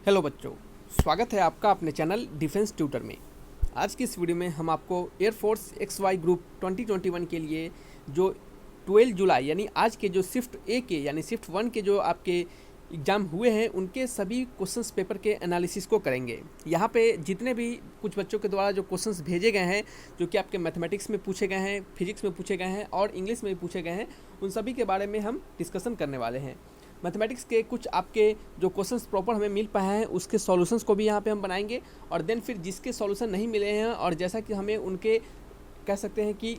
Hello बच्चों, स्वागत है आपका अपने चैनल डिफेंस ट्यूटर में। आज की इस वीडियो में हम आपको एयरफोर्स XY ग्रुप 2021 के लिए जो 12 जुलाई यानी आज के जो शिफ्ट ए के यानी शिफ्ट 1 के जो आपके एग्ज़ाम हुए हैं उनके सभी क्वेश्चंस पेपर के एनालिसिस को करेंगे। यहाँ पे जितने भी कुछ बच्चों के द्वारा जो क्वेश्चंस भेजे गए हैं जो कि आपके मैथमेटिक्स में पूछे गए हैं, फिजिक्स में पूछे गए हैं और इंग्लिश में भी पूछे गए हैं, उन सभी के बारे में हम डिस्कशन करने वाले हैं। मैथमेटिक्स के कुछ आपके जो क्वेश्चंस प्रॉपर हमें मिल पाए हैं उसके सॉल्यूशंस को भी यहाँ पे हम बनाएंगे और देन फिर जिसके सॉल्यूशन नहीं मिले हैं और जैसा कि हमें उनके कह सकते हैं कि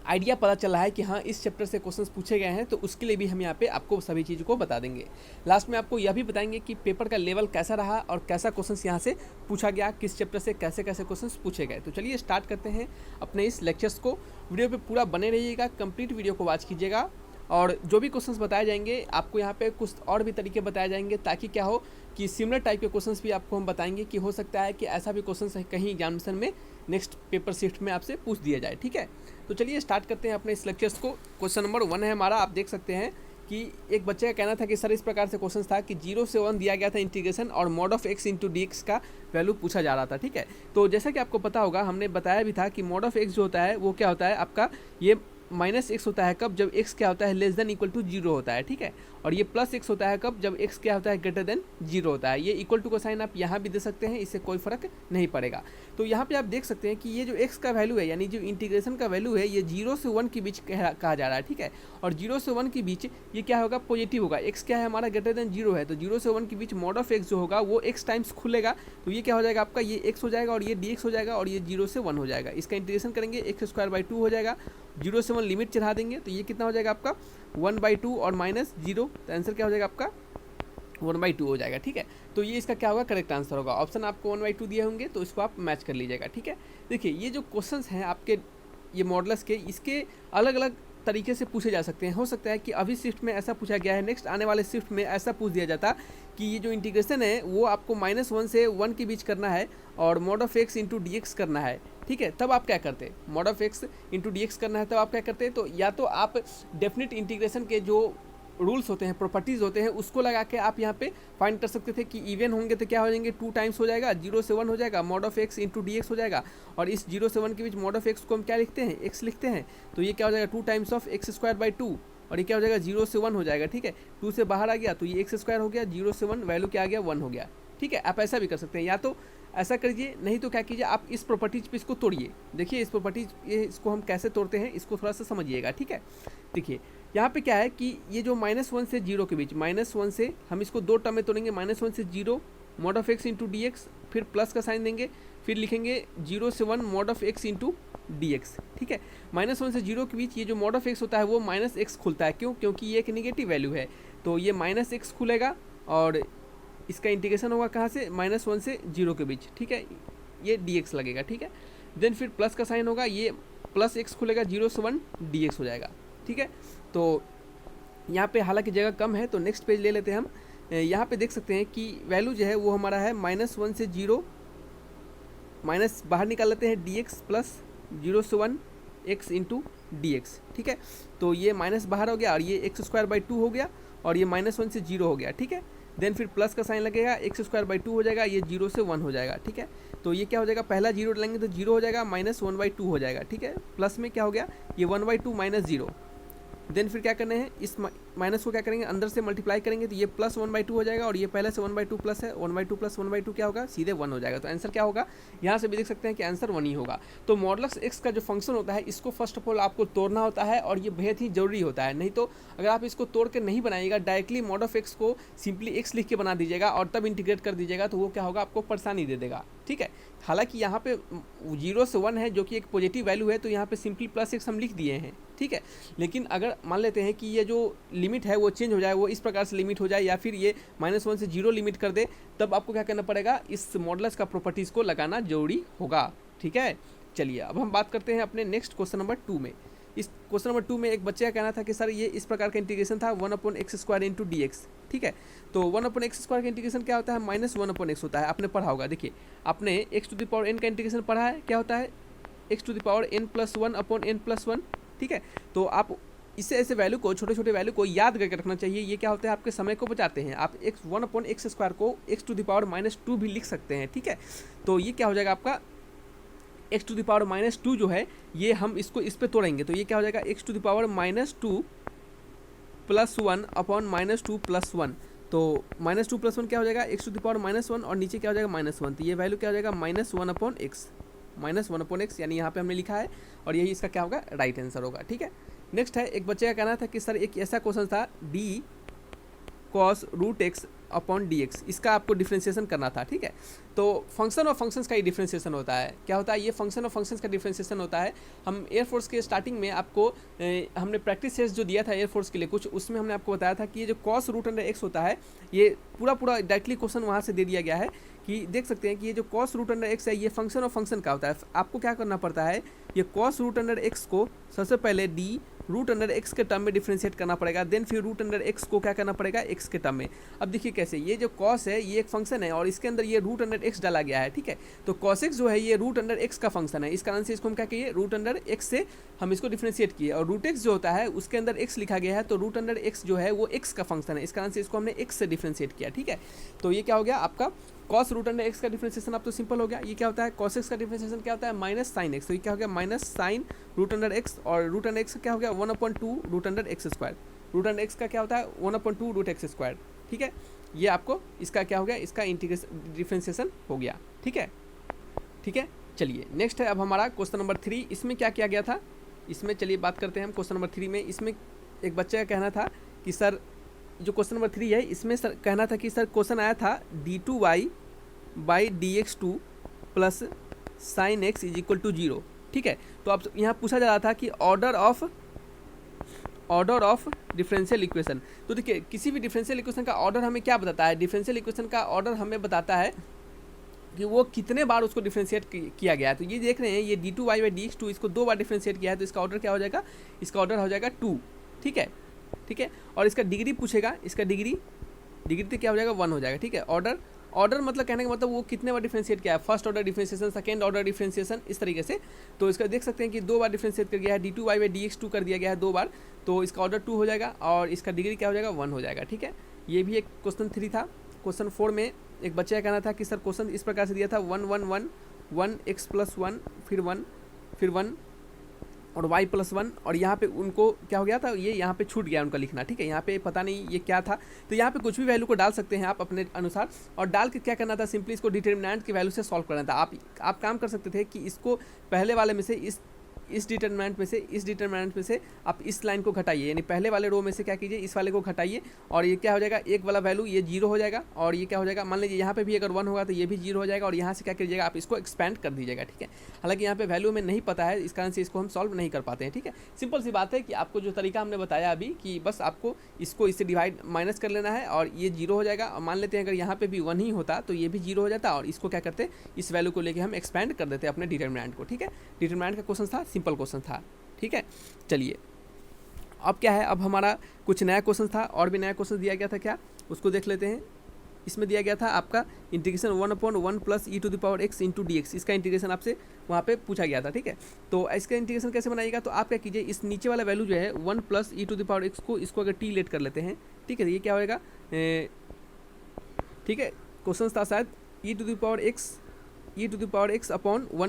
आइडिया पता चला है कि हाँ इस चैप्टर से क्वेश्चंस पूछे गए हैं तो उसके लिए भी हम यहाँ पे आपको सभी चीज़ों को बता देंगे। लास्ट में आपको यह भी बताएंगे कि पेपर का लेवल कैसा रहा और कैसा क्वेश्चंस यहाँ से पूछा गया, किस चैप्टर से कैसे कैसे क्वेश्चंस पूछे गए। तो चलिए स्टार्ट करते हैं अपने इस लेक्चर्स को। वीडियो पर पूरा बने रहिएगा, कंप्लीट वीडियो को वॉच कीजिएगा और जो भी क्वेश्चंस बताए जाएंगे आपको यहाँ पे कुछ और भी तरीके बताए जाएंगे ताकि क्या हो कि सिमिलर टाइप के क्वेश्चंस भी आपको हम बताएंगे कि हो सकता है कि ऐसा भी क्वेश्चंस कहीं एग्जामिनेशन में नेक्स्ट पेपर शिफ्ट में आपसे पूछ दिया जाए। ठीक है, तो चलिए स्टार्ट करते हैं अपने इस लेक्चर्स को। क्वेश्चन नंबर 1 है हमारा। आप देख सकते हैं कि एक बच्चे का कहना था कि सर इस प्रकार से क्वेश्चन था कि 0 से 1 दिया गया था इंटीग्रेशन और mod of x into D x का वैल्यू पूछा जा रहा था। ठीक है, तो जैसा कि आपको पता होगा हमने बताया भी था कि मॉड ऑफ x जो होता है वो क्या होता है आपका ये -x होता है कब, जब x क्या होता है लेस देन इक्वल टू 0 होता है। ठीक है, और ये +x होता है कब, जब x क्या होता है ग्रेटर देन 0 होता है। ये इक्वल टू का साइन आप यहाँ भी दे सकते हैं, इससे कोई फर्क नहीं पड़ेगा। तो यहाँ पे आप देख सकते हैं कि ये जो x का वैल्यू है यानी जो इंटीग्रेशन का वैल्यू है ये 0 से 1 के बीच कहा जा रहा है। ठीक है, और 0 से 1 के बीच ये क्या होगा, पॉजिटिव होगा। x क्या है हमारा ग्रेटर देन 0 है, तो 0 से 1 के बीच मॉड ऑफ x जो होगा वो x टाइम्स खुलेगा। तो ये क्या हो जाएगा आपका, ये x हो जाएगा और ये dx हो जाएगा और ये 0 से 1 हो जाएगा। इसका इंटीग्रेशन करेंगे x²/2 हो जाएगा, 0 से 1 लिमिट चढ़ा देंगे तो ये कितना हो जाएगा आपका 1/2 और -0, तो आंसर क्या हो जाएगा आपका 1/2 हो जाएगा। ठीक है, तो ये इसका क्या होगा, करेक्ट आंसर होगा। ऑप्शन आपको 1/2 दिए होंगे तो इसको आप मैच कर लीजिएगा। ठीक है, देखिए ये जो क्वेश्चंस हैं आपके ये मॉडल्स के, इसके अलग अलग तरीके से पूछे जा सकते हैं। हो सकता है कि अभी शिफ्ट में ऐसा पूछा गया है, नेक्स्ट आने वाले शिफ्ट में ऐसा पूछ दिया जाता कि ये जो इंटीग्रेशन है वो आपको -1 से 1 के बीच करना है और mod of x into D x करना है। ठीक है, तब आप क्या करते, mod of x into D x करना है तब आप क्या करते, तो या तो आप डेफिनेट इंटीग्रेशन के जो रूल्स होते हैं, प्रॉपर्टीज़ होते हैं, उसको लगा के आप यहाँ पे फाइंड कर सकते थे कि इवन होंगे तो क्या हो जाएंगे 2 टाइम्स हो जाएगा, 0 से 1 हो जाएगा, mod of x into D x हो जाएगा। और इस 0 से 1 के बीच मॉड ऑफ x को हम क्या लिखते हैं, x लिखते हैं, तो ये क्या हो जाएगा 2 टाइम्स ऑफ x²/2 और ये क्या हो जाएगा 0 से 1 हो जाएगा। ठीक है, 2 से बाहर आ गया तो ये x² हो गया, 0 से 1 वैल्यू क्या आ गया 1 हो गया। ठीक है, आप ऐसा भी कर सकते हैं, या तो ऐसा करिए, नहीं तो क्या कीजिए आप इस प्रॉपर्टीज पे इसको तोड़िए। देखिए इस प्रॉपर्टीज इसको हम कैसे तोड़ते हैं इसको थोड़ा सा समझिएगा। ठीक है, देखिए यहाँ पे क्या है कि ये जो -1 से 0 के बीच, -1 से हम इसको 2 टर्म में तोड़ेंगे, -1 से 0 mod of x into D x, फिर प्लस का साइन देंगे, फिर लिखेंगे 0 से 1 mod of x into D x. ठीक है, -1 से 0 के बीच ये जो मॉड ऑफ x होता है वो -x खुलता है। क्यों, क्योंकि ये एक निगेटिव वैल्यू है तो ये -x खुलेगा और इसका इंटीग्रेशन होगा कहाँ से, -1 से 0 के बीच। ठीक है, ये dx लगेगा। ठीक है, देन फिर प्लस का साइन होगा, ये +x खुलेगा, 0 से 1 dx हो जाएगा। ठीक है, तो यहाँ पे हालांकि जगह कम है तो नेक्स्ट पेज ले लेते हैं हम। यहाँ पे देख सकते हैं कि वैल्यू जो है वो हमारा है -1 से 0 माइनस बाहर निकाल लेते हैं dx प्लस 0 से 1 x इंटू dx। ठीक है, तो ये माइनस बाहर हो गया और ये x²/2 हो गया और ये -1 से 0 हो गया। ठीक है, देन फिर प्लस का साइन लगेगा, x²/2 हो जाएगा, ये 0 से 1 हो जाएगा। ठीक है, तो ये क्या हो जाएगा, पहला 0 डालेंगे तो 0 हो जाएगा, -1/2 हो जाएगा। ठीक है, प्लस में क्या हो गया, ये 1/2 -0, देन फिर क्या करना है, इस माइनस को क्या करेंगे अंदर से मल्टीप्लाई करेंगे तो ये +1/2 हो जाएगा और ये पहले से 1/2 प्लस है, 1/2 प्लस 1/2 क्या होगा, सीधे 1 हो जाएगा। तो आंसर क्या होगा, यहाँ से भी देख सकते हैं कि आंसर 1 ही होगा। तो मॉडलस x का जो फंक्शन होता है इसको फर्स्ट ऑफ ऑल आपको तोड़ना होता है और ये बेहद ही जरूरी होता है। नहीं तो अगर आप इसको तोड़ के नहीं बनाइएगा, डायरेक्टली मॉड ऑफ x को सिंपली x लिख के बना दीजिएगा और तब इंटीग्रेट कर दीजिएगा तो वो क्या होगा, आपको परेशानी दे देगा। ठीक है, हालांकि यहाँ पे 0 से 1 है जो कि एक पॉजिटिव वैल्यू है तो यहाँ पे सिंपली +x हम लिख दिए हैं। ठीक है, लेकिन अगर मान लेते हैं कि ये जो लिमिट है वो चेंज हो जाए, वो इस प्रकार से लिमिट हो जाए या फिर ये -1 से 0 लिमिट कर दे, तब आपको क्या करना पड़ेगा, इस मॉडल्स का प्रॉपर्टीज़ को लगाना जरूरी होगा। ठीक है, चलिए अब हम बात करते हैं अपने नेक्स्ट क्वेश्चन नंबर 2 में। इस क्वेश्चन नंबर 2 में एक बच्चे का कहना था कि सर ये इस प्रकार का इंटीग्रेशन था 1/x² इंटू डी एक्स। ठीक है, तो 1/x² का इंटीग्रेशन क्या होता है, -1/x होता है, आपने पढ़ा होगा। देखिए आपने x⁴n का इंटीग्रेशन पढ़ा है, क्या होता है x⁴n + 1/n + 1। ठीक है, तो आप इससे ऐसे वैल्यू को, छोटे छोटे वैल्यू को याद करके रखना चाहिए। ये क्या होता है, आपके समय को बचाते हैं। आप x 1/x² को x⁻² भी लिख सकते हैं, ठीक है। तो ये क्या हो जाएगा आपका x⁻² जो है, ये हम इसको इस पे तोड़ेंगे तो ये क्या हो जाएगा x⁻² + 1/-2 + 1। तो -2 + 1 क्या हो जाएगा x⁻1 और नीचे क्या हो जाएगा -1। तो ये वैल्यू क्या हो जाएगा -1/x, -1/x, यानी यहाँ पे हमने लिखा है और यही इसका क्या होगा, राइट आंसर होगा, ठीक है। नेक्स्ट है, एक बच्चे का कहना था कि सर एक ऐसा क्वेश्चन था d cos √x/dx, इसका आपको डिफ्रेंशिएशन करना था, ठीक है। तो फंक्शन और फंक्शंस का ही डिफ्रेंशिएशन होता है। क्या होता है, ये फंक्शन और फंक्शंस का डिफ्रेंशिएशन होता है। हम एयरफोर्स के स्टार्टिंग में आपको हमने प्रैक्टिस टेस्ट जो दिया था एयरफोर्स के लिए कुछ, उसमें हमने आपको बताया था कि ये जो cos √x होता है, ये पूरा डायरेक्टली क्वेश्चन वहाँ से दे दिया गया है कि देख सकते हैं कि ये जो cos √x है, ये फंक्शन और फंक्शन का होता है। आपको क्या करना पड़ता है, ये cos √x को सबसे पहले d√x के टर्म में डिफ्रेंशिएट करना पड़ेगा, देन फिर √x को क्या करना पड़ेगा, x के टर्म में। अब देखिए कैसे, ये जो cos है ये एक फंक्शन है और इसके अंदर ये √x डाला गया है, ठीक है। तो cos x जो है ये √x का फंक्शन है, इस कारण से इसको हम क्या कहिए, √x से हम इसको डिफ्रेंशिएट किए। और √x जो होता है उसके अंदर x लिखा गया है, तो √x जो है वो x का फंक्शन है, इस कारण से इसको हमने x से डिफ्रेंशिएट किया, ठीक है। तो ये क्या हो गया आपका cos √x का डिफ्रेंशिएशन। अब तो सिंपल हो गया। ये क्या होता है, cos x का डिफ्रेंशिएशन क्या होता है, -sin x। तो ये क्या हो गया, -sin √x, और √x का क्या हो गया 1/2 √x²। √x का क्या होता है 1/2 √x², ठीक है। ये आपको इसका क्या हो गया, इसका इंटीग्रेशन डिफ्रेंशिएशन हो गया, ठीक है, ठीक है। चलिए नेक्स्ट है अब हमारा क्वेश्चन नंबर 3। इसमें क्या किया गया था, इसमें चलिए बात करते हैं हम क्वेश्चन नंबर 3 में। इसमें एक बच्चे का कहना था कि सर जो क्वेश्चन नंबर 3 है, इसमें सर कहना था कि सर क्वेश्चन आया था d2y/dx2 + sin x = 0, ठीक है। तो अब यहाँ पूछा जा रहा था कि ऑर्डर ऑफ डिफरेंशियल इक्वेशन। तो देखिए किसी भी डिफरेंशियल इक्वेशन का ऑर्डर हमें क्या बताता है, डिफरेंशियल इक्वेशन का ऑर्डर हमें बताता है कि वो कितने बार उसको डिफरेंशिएट किया गया है। तो ये देख रहे हैं, ये d2y/dx2 इसको 2 बार डिफरेंशिएट किया है, तो इसका ऑर्डर क्या हो जाएगा, इसका ऑर्डर हो जाएगा 2, ठीक है, ठीक है। और इसका डिग्री पूछेगा, इसका डिग्री तो क्या हो जाएगा 1 हो जाएगा, ठीक है। ऑर्डर मतलब कहने का मतलब वो कितने बार डिफरेंशिएट किया है, first order differentiation, second order differentiation, इस तरीके से। तो इसका देख सकते हैं कि 2 बार डिफरेंशिएट कर गया है, d2y/dx2 कर दिया गया है 2 बार, तो इसका ऑर्डर 2 हो जाएगा और इसका डिग्री क्या हो जाएगा 1 हो जाएगा, ठीक है। ये भी एक क्वेश्चन 3 था। क्वेश्चन 4 में एक बच्चे का कहना था कि सर क्वेश्चन इस प्रकार से दिया था 1 1 1 1 x + 1 फिर 1 और y + 1, और यहाँ पे उनको क्या हो गया था, ये यहाँ पे छूट गया उनका लिखना, ठीक है। यहाँ पे पता नहीं ये क्या था, तो यहाँ पे कुछ भी वैल्यू को डाल सकते हैं आप अपने अनुसार, और डाल के क्या करना था, सिंपली इसको डिटर्मिनेंट की वैल्यू से सॉल्व करना था। आप काम कर सकते थे कि इसको पहले वाले में से इस डिटर्मिनेंट में से आप इस लाइन को घटाइए, यानी पहले वाले रो में से क्या कीजिए, इस वाले को घटाइए, और ये क्या हो जाएगा, एक वाला वैल्यू ये 0 हो जाएगा, और ये क्या हो जाएगा, मान लीजिए यहाँ पे भी अगर 1 होगा तो ये भी 0 हो जाएगा, और यहाँ से क्या कीजिएगा, आप इसको एक्सपेंड कर दीजिएगा, ठीक है। हालांकि यहाँ पे वैल्यू में नहीं पता है, इस कारण से इसको हम सॉल्व नहीं कर पाते हैं, ठीक है। सिंपल सी बात है कि आपको जो तरीका हमने बताया अभी, कि बस आपको इसको इससे डिवाइड माइनस कर लेना है और ये 0 हो जाएगा। और मान लेते हैं अगर यहाँ पे भी 1 ही होता तो ये भी 0 हो जाता, और इसको क्या करते, इस वैल्यू को लेके हम एक्सपेंड कर देते अपने डिटर्मिनेंट को, ठीक है। डिटर्मिनेंट का क्वेश्चन था, सिंपल क्वेश्चन था, ठीक है। चलिए अब क्या है, अब हमारा कुछ नया क्वेश्चन था, और भी नया क्वेश्चन दिया गया था, क्या उसको देख लेते हैं। इसमें दिया गया था आपका इंटीग्रेशन 1/1 + e⁻x × dx, इसका इंटीग्रेशन आपसे वहाँ पे पूछा गया था, ठीक है। तो इसका इंटीग्रेशन कैसे बनाइएगा, तो आप क्या कीजिए, इस नीचे वाला वैल्यू जो है 1 + e⁻x को, इसको अगर t लेट कर लेते हैं, ठीक है, ये क्या होएगा, ठीक है। क्वेश्चन था शायद e⁻x/1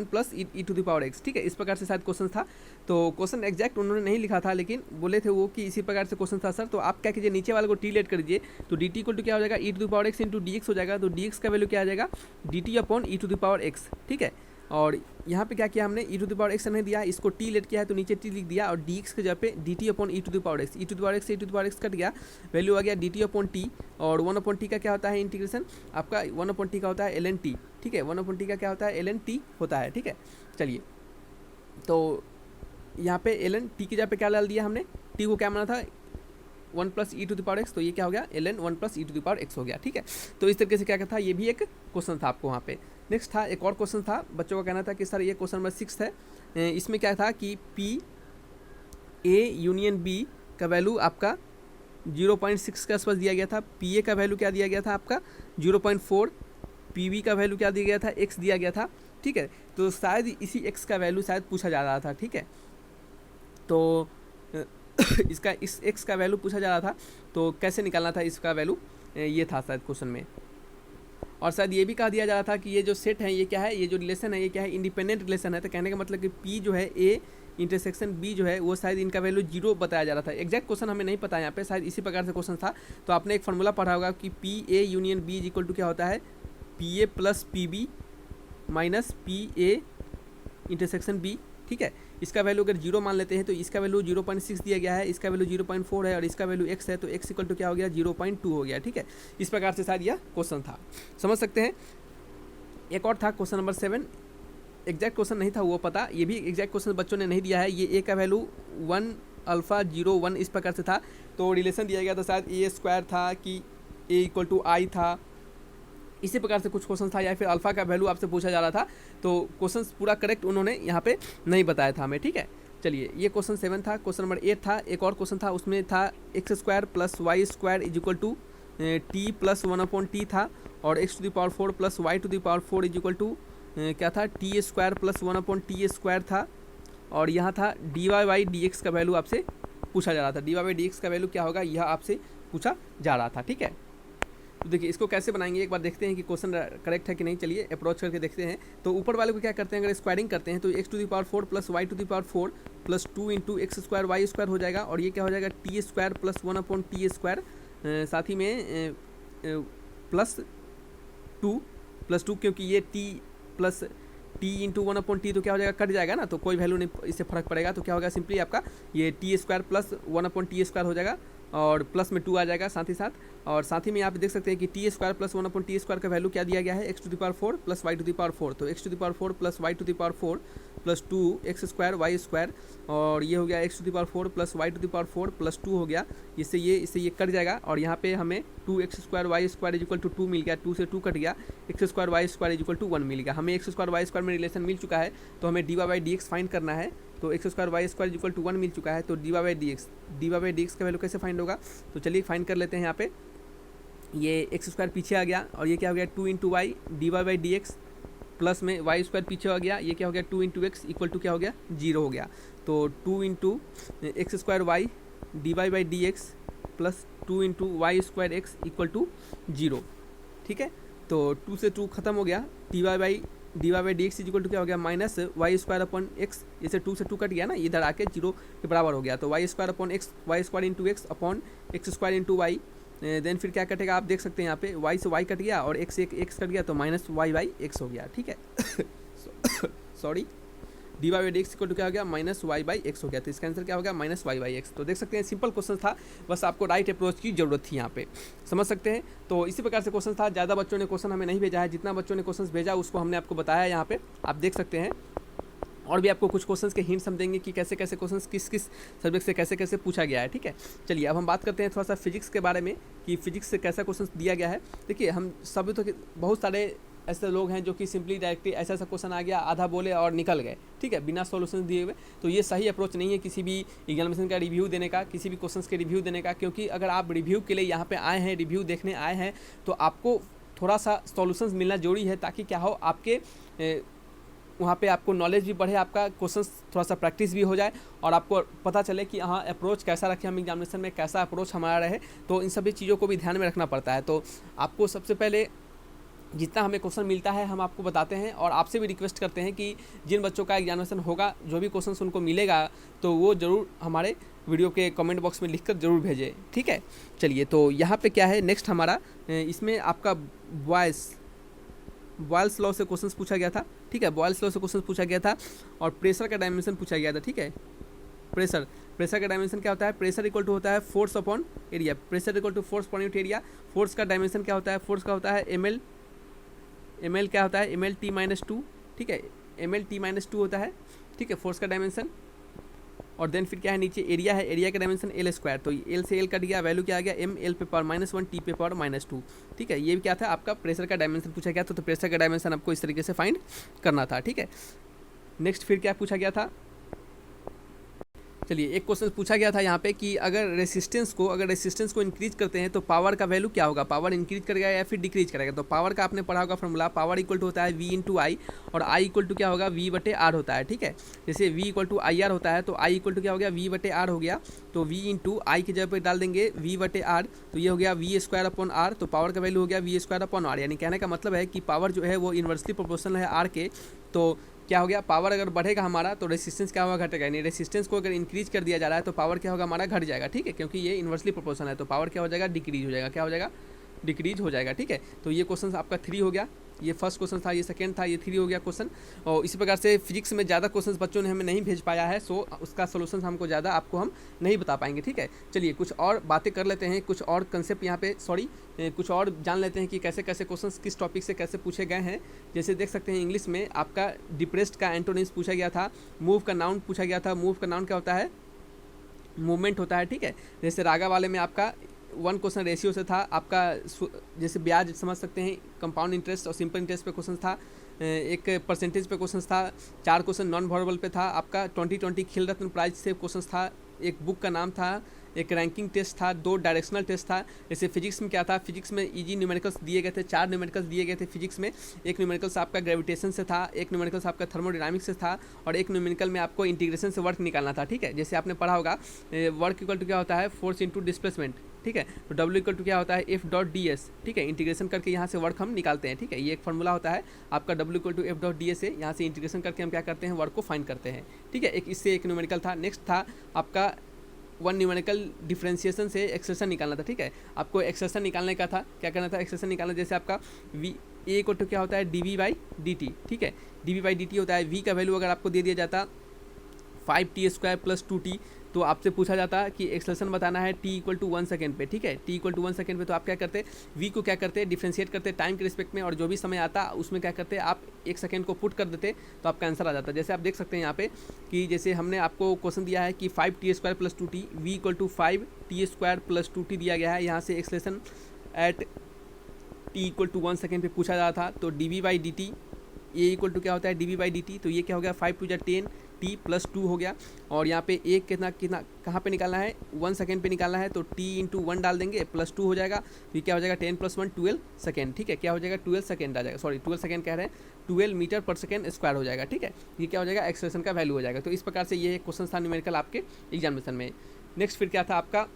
+ e⁻x, ठीक है, इस प्रकार से शायद क्वेश्चन था। तो क्वेश्चन एग्जैक्ट उन्होंने नहीं लिखा था, लेकिन बोले थे वो कि इसी प्रकार से क्वेश्चन था सर। तो आप क्या कीजिए, नीचे वाले को टी लेट कर दीजिए, तो dt = क्या हो जाएगा, e⁻x × dx हो जाएगा। तो dx का वैल्यू क्या आ जाएगा, dt/e⁻x, ठीक है। और यहाँ पे क्या किया हमने, e⁻x नहीं दिया, इसको t लेट किया है तो नीचे t लिख दिया, और dx के जगह पे dt/e⁻x, e⁻x कट गया, वैल्यू आ गया dt/t, और 1/t का क्या होता है इंटीग्रेशन आपका, 1/t का होता है ln t, ठीक है। 1/t का क्या होता है, ln t होता है, ठीक है। चलिए तो यहाँ पे ln t की जगह पे क्या डाल दिया हमने, t को क्या माना था 1 + e⁻x, तो ये क्या हो गया, ln 1 + e⁻x हो गया, ठीक है। तो इस तरीके से क्या था, ये भी एक क्वेश्चन था आपको वहाँ पे। नेक्स्ट था एक और क्वेश्चन था, बच्चों का कहना था कि सर ये क्वेश्चन नंबर 6 है। इसमें क्या था कि P(A) B का वैल्यू आपका 0.6 के आसपास दिया गया था, PA का वैल्यू क्या दिया गया था आपका 0.4, PB का वैल्यू क्या दिया गया था, x दिया गया था, ठीक है। तो शायद इसी x का वैल्यू शायद पूछा जा रहा था, ठीक है। तो इसका इस एक्स का वैल्यू पूछा जा रहा था, तो कैसे निकालना था इसका वैल्यू, ये था शायद क्वेश्चन में। और शायद ये भी कहा दिया जा रहा था कि ये जो सेट है ये क्या है, ये जो रिलेशन है ये क्या है, इंडिपेंडेंट रिलेशन है। तो कहने का मतलब कि पी जो है ए इंटरसेक्शन बी जो है वो शायद इनका वैल्यू 0 बताया जा रहा था। एग्जैक्ट क्वेश्चन हमें नहीं पता यहाँ पे, शायद इसी प्रकार से क्वेश्चन था। तो आपने एक फार्मूला पढ़ा होगा कि P A union B is equal to क्या होता है, P A plus P B minus P A intersection B. ठीक है, इसका वैल्यू अगर 0 मान लेते हैं तो इसका वैल्यू 0.6 दिया गया है, इसका वैल्यू 0.4 है और इसका वैल्यू x है, तो x इक्वल टू क्या हो गया, 0.2 हो गया। ठीक है, इस प्रकार से शायद यह क्वेश्चन था, समझ सकते हैं। एक और था क्वेश्चन नंबर 7, एग्जैक्ट क्वेश्चन नहीं था वो पता, ये भी एग्जैक्ट क्वेश्चन बच्चों ने नहीं दिया है। ये ए का वैल्यू 1 अल्फा 0 1 इस प्रकार से था, तो रिलेशन दिया गया था शायद ए स्क्वायर था कि ए इक्वल टू आई था, इसी प्रकार से कुछ क्वेश्चन था, या फिर अल्फा का वैल्यू आपसे पूछा जा रहा था। तो क्वेश्चन पूरा करेक्ट उन्होंने यहाँ पे नहीं बताया था हमें। ठीक है, चलिए ये क्वेश्चन 7 था। क्वेश्चन नंबर 8 था, एक और क्वेश्चन था, उसमें था x square plus y square is equal to t plus 1/t था, और x to the power 4 plus y to the power 4 is equal to क्या था, T square plus 1/t square था। और यहाँ था d y by d x का value आपसे पूछा जा रहा था, d y by d x का वैल्यू क्या होगा यह आपसे पूछा जा रहा था। ठीक है, तो देखिए इसको कैसे बनाएंगे एक बार देखते हैं कि क्वेश्चन करेक्ट है कि नहीं। चलिए अप्रोच करके देखते हैं। तो ऊपर वाले को क्या करते हैं, अगर स्क्वायरिंग करते हैं तो x to the power 4 plus y to the power 4 plus 2 into x square y square हो जाएगा, और ये क्या हो जाएगा, T square plus 1/t square, साथ ही में प्लस 2 क्योंकि ये T plus T into 1/t तो क्या हो जाएगा, कट जाएगा ना, तो कोई वैल्यू नहीं इससे फर्क पड़ेगा। तो क्या होगा, सिंपली आपका ये T square plus 1/t square हो जाएगा, और प्लस में 2 आ जाएगा साथ ही साथ। और साथ ही में यहाँ पे देख सकते हैं कि t square plus 1/t square का वैल्यू क्या दिया गया है, x to the power 4 plus y to the power 4। तो x to the power 4 plus y to the power 4 plus 2 x square y square, और ये हो गया x to the power 4 plus y to the power 4 plus 2 हो गया, इससे ये cut जाएगा। और यहाँ पे हमें 2 x square y square is equal to 2 मिल गया, 2 से 2 कट गया, x square y square is equal to 1 मिल गया। हमें एक्स स्क्वायर वाई स्क्वायर में रिलेशन मिल चुका है, तो हमें d y by d x find करना है। तो x square y square is equal to 1 मिल चुका है, तो d y by d x का वैल्यू कैसे फाइंड होगा, तो चलिए फाइंड कर लेते हैं। यहाँ पे ये एक्स स्क्वायर पीछे आ गया, और ये क्या हो गया, 2 into y d y by d x, plus में वाई स्क्वायर पीछे आ गया, ये क्या हो गया, 2 इंटू एक्स इक्वल टू क्या हो गया, 0 हो गया। तो 2 into x square y d y by d x plus 2 into y square x equal to 0। ठीक है, तो 2 से 2 खत्म हो गया, d y by d x equal to क्या हो गया, minus y square upon x, जैसे 2 से 2 कट गया ना, इधर आके 0 के बराबर हो गया। तो y square upon x, y square into x upon x square into y, then फिर क्या कटेगा, आप देख सकते हैं यहाँ पे वाई से वाई कट गया और एक्स एक्स कट गया, तो माइनस वाई बाई एक्स हो गया। ठीक है, sorry, d y by d x equal to क्या हो गया, माइनस वाई बाई एक्स हो गया। तो इसका आंसर क्या हो गया, माइनस वाई बाई एक्स। तो देख सकते हैं सिंपल क्वेश्चन था, बस आपको राइट अप्रोच की जरूरत थी यहाँ पे, समझ सकते हैं। तो इसी प्रकार से क्वेश्चन था, ज़्यादा बच्चों ने क्वेश्चन हमें नहीं भेजा है, जितना बच्चों ने क्वेश्चन भेजा उसको हमने आपको बताया यहाँ पे, आप देख सकते हैं। और भी आपको कुछ क्वेश्चंस के हिंट्स हम देंगे कि कैसे कैसे क्वेश्चंस किस किस सब्जेक्ट से कैसे कैसे पूछा गया है। ठीक है, चलिए अब हम बात करते हैं थोड़ा सा फिजिक्स के बारे में कि फिजिक्स से कैसा क्वेश्चन दिया गया है। देखिए हम सभी तो बहुत सारे ऐसे लोग हैं जो कि सिंपली डायरेक्टली ऐसा ऐसा क्वेश्चन आ गया, आधा बोले और निकल गए, ठीक है, बिना सॉल्यूशन दिए हुए। तो ये सही अप्रोच नहीं है किसी भी एग्जामिनेशन का रिव्यू देने का, किसी भी क्वेश्चन के रिव्यू देने का, क्योंकि अगर आप रिव्यू के लिए यहाँ पे आए हैं, रिव्यू देखने आए हैं, तो आपको थोड़ा सा सॉल्यूशंस मिलना जरूरी है, ताकि क्या हो, आपके वहाँ पे आपको नॉलेज भी बढ़े, आपका क्वेश्चंस थोड़ा सा प्रैक्टिस भी हो जाए, और आपको पता चले कि हाँ अप्रोच कैसा रखें हम एग्जामिनेशन में, कैसा अप्रोच हमारा रहे। तो इन सभी चीज़ों को भी ध्यान में रखना पड़ता है। तो आपको सबसे पहले जितना हमें क्वेश्चन मिलता है हम आपको बताते हैं, और आपसे भी रिक्वेस्ट करते हैं कि जिन बच्चों का एग्जामिनेशन होगा, जो भी क्वेश्चन उनको मिलेगा, तो वो ज़रूर हमारे वीडियो के कमेंट बॉक्स में लिखकर ज़रूर भेजें। ठीक है, चलिए तो यहाँ पे क्या है नेक्स्ट हमारा, इसमें आपका बॉयल्स लॉ से क्वेश्चन पूछा गया था। ठीक है, बॉयल्स लॉ से क्वेश्चन पूछा गया था, और प्रेशर का डायमेंशन पूछा गया था। ठीक है, प्रेशर का डायमेंशन क्या होता है, प्रेशर इक्वल टू होता है force upon area, pressure equal to force upon unit area. Force का डायमेंशन क्या होता है, फोर्स का होता है एम एल क्या होता है, ml/t-2। ठीक है, ml/t-2 होता है। ठीक है, फोर्स का डायमेंशन। और देन फिर क्या है, नीचे एरिया है, एरिया का डायमेंशन एल स्क्वायर, तो एल से एल कट गया, वैल्यू क्या आ गया, एम एल पे पावर -1 टी पे पावर -2। ठीक है, ये भी क्या था, आपका प्रेशर का डायमेंशन पूछा गया था। तो प्रेशर का डायमेंशन आपको इस तरीके से फाइंड करना था। ठीक है, नेक्स्ट फिर क्या पूछा गया था, चलिए, एक क्वेश्चन पूछा गया था यहाँ पे कि अगर रेसिस्टेंस को इंक्रीज करते हैं तो पावर का वैल्यू क्या होगा, पावर इंक्रीज करेगा या फिर डिक्रीज करेगा। तो पावर का आपने पढ़ा होगा फॉर्मूला, पावर इक्वल टू होता है V इंटू आई, और I इक्वल टू क्या होगा, V बटे आर होता है। ठीक है, जैसे V equal to I R होता है तो I इक्वल टू क्या हो गया, V बटे आर हो गया। तो V इंटू आई की जगह पर डाल देंगे V बटे आर, तो ये हो गया V स्क्वायर अपॉन आर। तो पावर का वैल्यू हो गया V स्क्वायर अपॉन आर, यानी कहने का मतलब है कि पावर जो है वो इन्वर्सली प्रोपोर्शनल है आर के। तो क्या हो गया, पावर अगर बढ़ेगा हमारा तो रेसिस्टेंस क्या होगा, घटेगा। यानी रेसिस्टेंस को अगर इंक्रीज कर दिया जा रहा है तो पावर क्या होगा, हमारा घट जाएगा। ठीक है, क्योंकि ये इन्वर्सली प्रोपोर्शनल है तो पावर क्या हो जाएगा, डिक्रीज हो जाएगा। क्या हो जाएगा, डिक्रीज हो जाएगा। ठीक है, तो ये क्वेश्चन आपका 3 हो गया। ये फर्स्ट क्वेश्चन था, ये सेकंड था, ये 3 हो गया क्वेश्चन। और इसी प्रकार से फिजिक्स में ज़्यादा क्वेश्चंस बच्चों ने हमें नहीं भेज पाया है, सो उसका सोल्यूशन हमको ज़्यादा आपको हम नहीं बता पाएंगे। ठीक है, चलिए कुछ और बातें कर लेते हैं, कुछ और कंसेप्ट यहाँ पे कुछ और जान लेते हैं कि कैसे कैसे क्वेश्चंस किस टॉपिक से कैसे पूछे गए हैं। जैसे देख सकते हैं इंग्लिश में आपका डिप्रेस्ड का एंटोनिम्स पूछा गया था, मूव का नाउन पूछा गया था। मूव का नाउन क्या होता है, मूवमेंट होता है। ठीक है, जैसे रागा वाले में आपका 1 क्वेश्चन रेशियो से था आपका, जैसे ब्याज समझ सकते हैं, कंपाउंड इंटरेस्ट और सिंपल इंटरेस्ट पे क्वेश्चन था, एक परसेंटेज पे क्वेश्चन था, 4 क्वेश्चन नॉन वर्बल पे था आपका, 2020 खेल रत्न प्राइज से क्वेश्चन था, एक बुक का नाम था, एक रैंकिंग टेस्ट था, 2 डायरेक्शनल टेस्ट था। जैसे फिजिक्स में क्या था, फिजिक्स में इजी न्यूमेरिकल्स दिए गए थे, 4 न्यूमेरिकल्स दिए गए थे फिजिक्स में। एक न्यूमेरिकल्स आपका ग्रेविटेशन से था, एक न्यूमेरिकल्स आपका थर्मोडायनामिक्स से था, और एक न्यूमेरिकल में आपको इंटीग्रेशन से वर्क निकालना था। ठीक है, जैसे आपने पढ़ा होगा वर्क इक्वल टू क्या होता है, फोर्स इंटू डिस्प्लेसमेंट। ठीक है, तो W इक्वल टू क्या होता है, F डॉट ds। ठीक है, इंटीग्रेशन करके यहाँ से वर्क हम निकालते हैं। ठीक है, ये एक फॉर्मूला होता है आपका, W equal to F dot ds है, यहाँ से इंटीग्रेशन करके हम क्या करते हैं, वर्क को फाइंड करते हैं। ठीक है, एक इससे एक न्यूमेरिकल था। नेक्स्ट था आपका 1 न्यूमेरिकल डिफरेंशिएशन से एक्सप्रेशन निकालना था। ठीक है, आपको एक्सप्रेशन निकालने का था, क्या करना था, एक्सप्रेशन निकालना। जैसे आपका V A इक्वल टू क्या होता है, dV/dt। ठीक है, dV/dt होता है, V का वैल्यू अगर आपको दे दिया जाता 5t² + 2t, तो आपसे पूछा जाता कि एक्सेलरेशन बताना है t इक्वल टू 1 सेकेंड पे। ठीक है, t इक्वल टू 1 सेकेंड पे, तो आप क्या करते, v को क्या करते, डिफ्रेंशिएट करते टाइम के रिस्पेक्ट में, और जो भी समय आता उसमें क्या करते आप 1 सेकेंड को पुट कर देते तो आपका आंसर आ जाता। जैसे आप देख सकते हैं यहाँ पे कि जैसे हमने आपको क्वेश्चन दिया है कि 5t² + 2t, v equal to 5t² + 2t दिया गया है। यहाँ से acceleration at t equal to 1 second पे पूछा जा रहा था, तो dV/dt a इक्वल टू क्या होता है, dV/dt। तो ये क्या हो गया, 5 × 10 t + 2 हो गया। और यहाँ पे एक कितना कितना कहाँ पे निकालना है, 1 सेकेंड पे निकालना है, तो t × 1 डाल देंगे, +2 हो जाएगा। तो ये क्या हो जाएगा, 10 + 1 12 सेकेंड। ठीक है, क्या हो जाएगा, 12 सेकेंड आ जाएगा, सॉरी 12 सेकेंड कह रहे हैं, 12 मीटर पर सेकेंड स्क्वायर हो जाएगा। ठीक है, ये क्या हो जाएगा, एक्सप्रेशन का वैल्यू हो जाएगा। तो इस प्रकार से ये एक क्वेश्चन था न्यूमेरिकल आपके एग्जामिनेशन में। नेक्स्ट फिर क्या था आपका,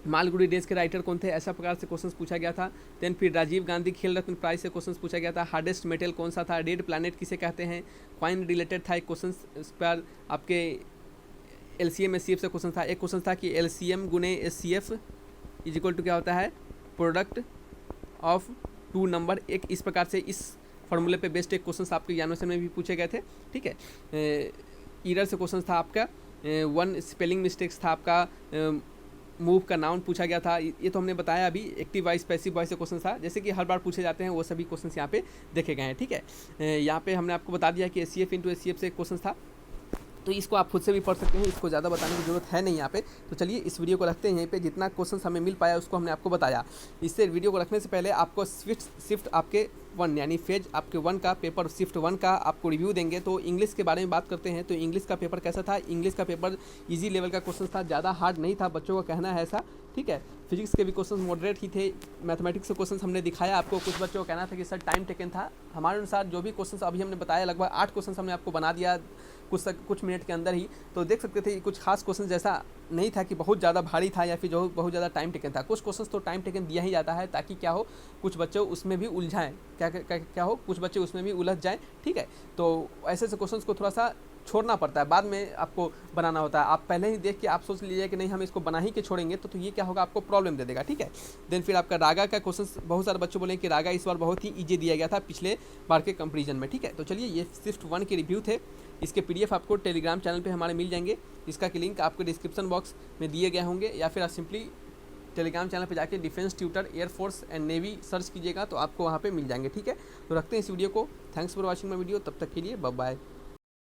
मालगुडी डेज के राइटर कौन थे, ऐसा प्रकार से क्वेश्चन पूछा गया था। देन फिर राजीव गांधी खेल रत्न प्राइज से क्वेश्चन पूछा गया था। हार्डेस्ट मेटल कौन सा था, रेड प्लैनेट किसे कहते हैं, कॉइन रिलेटेड था एक क्वेश्चन। इस पर आपके LCM SCF से क्वेश्चन था। एक क्वेश्चन था कि LCM गुने SCF इज इक्वल टू क्या होता है, प्रोडक्ट ऑफ 2 नंबर। एक इस प्रकार से इस फॉर्मूले पे बेस्ड एक क्वेश्चन आपके एग्जामिनेशन में भी पूछे गए थे। ठीक है, ईरर से क्वेश्चन था आपका, 1 स्पेलिंग मिस्टेक्स था आपका, मूव का नाउन पूछा गया था, ये तो हमने बताया अभी। एक्टिव वॉइस पैसिव वॉइस से क्वेश्चन था, जैसे कि हर बार पूछे जाते हैं वो सभी क्वेश्चन यहाँ पे देखे गए हैं। ठीक है, यहाँ पे हमने आपको बता दिया कि SCF × SCF से क्वेश्चन था, तो इसको आप खुद से भी पढ़ सकते हैं, इसको ज़्यादा बताने की जरूरत है नहीं यहाँ पे। तो चलिए इस वीडियो को रखते हैं यहीं पे, जितना क्वेश्चन हमें मिल पाया उसको हमने आपको बताया। इससे वीडियो को रखने से पहले आपको शिफ्ट आपके 1 यानी फेज आपके 1 का पेपर शिफ्ट 1 का आपको रिव्यू देंगे। तो इंग्लिश के बारे में बात करते हैं, तो इंग्लिश का पेपर कैसा था, इंग्लिश का पेपर ईजी लेवल का क्वेश्चन था, ज़्यादा हार्ड नहीं था, बच्चों का कहना है ऐसा। ठीक है, फिजिक्स के भी क्वेश्चन मॉडरेट ही थे, मैथमेटिक्स के क्वेश्चन हमने दिखाया आपको। कुछ बच्चों का कहना था कि सर टाइम टेकन था, हमारे अनुसार जो भी क्वेश्चन अभी हमने बताया लगभग 8 क्वेश्चन हमने आपको बना दिया कुछ मिनट के अंदर ही। तो देख सकते थे कुछ खास क्वेश्चन जैसा नहीं था कि बहुत ज़्यादा भारी था या फिर जो बहुत ज़्यादा टाइम टेकन था। कुछ क्वेश्चन तो टाइम टेकन दिया ही जाता है ताकि क्या हो, कुछ बच्चे उसमें भी उलझाएं, क्या हो, कुछ बच्चे उसमें भी उलझ जाएं। ठीक है, तो ऐसे क्वेश्चन को थोड़ा सा छोड़ना पड़ता है, बाद में आपको बनाना होता है। आप पहले ही देख के आप सोच लीजिए कि नहीं हम इसको बना ही के छोड़ेंगे, तो ये क्या होगा, आपको प्रॉब्लम दे देगा। ठीक है, देन फिर आपका रागा का क्वेश्चन, बहुत सारे बच्चों बोले कि रागा इस बार बहुत ही ईजी दिया गया था पिछले बार के कंपेरिजन में। ठीक है, तो चलिए ये शिफ्ट 1 के रिव्यू थे। इसके PDF आपको टेलीग्राम चैनल पे हमारे मिल जाएंगे, इसका कि लिंक आपको डिस्क्रिप्शन बॉक्स में दिए गए होंगे, या फिर आप सिंपली टेलीग्राम चैनल पे जाके defence tutor air force and navy search कीजिएगा तो आपको वहाँ पे मिल जाएंगे। ठीक है, तो रखते हैं इस वीडियो को। Thanks for watching my video, तब तक के लिए बाय बाय।